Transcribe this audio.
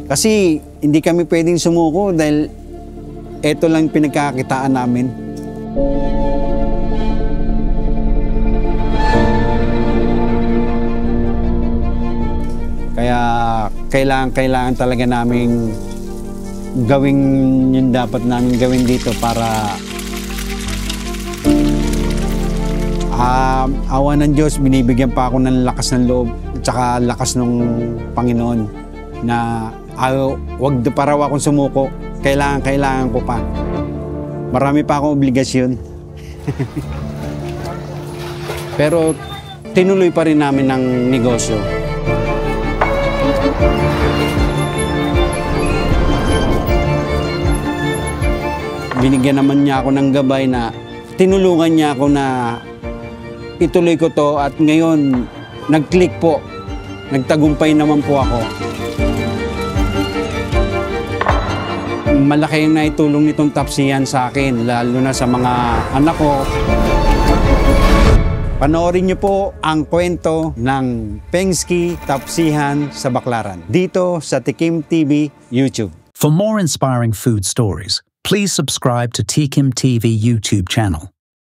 Kasi hindi kami pwedeng sumuko dahil ito lang pinagkakitaan namin. Kaya kailangan talaga naming gawin yung dapat namin gawin dito para awa ng Diyos, binibigyan pa ako ng lakas ng loob at saka lakas ng Panginoon na wag pa raw akong sumuko. Kailangan ko pa. Marami pa akong obligasyon. Pero tinuloy pa rin namin ang negosyo. Binigyan naman niya ako ng gabay na tinulungan niya ako na ituloy ko to at ngayon nag-click po. Nagtagumpay naman po ako. Malaki yung naitulong nitong Tapsihan sa akin, lalo na sa mga anak ko. Panoorin niyo po ang kwento ng Pengski Tapsihan sa Baclaran dito sa Tikim TV YouTube. For more inspiring food stories, please subscribe to Tikim TV YouTube channel.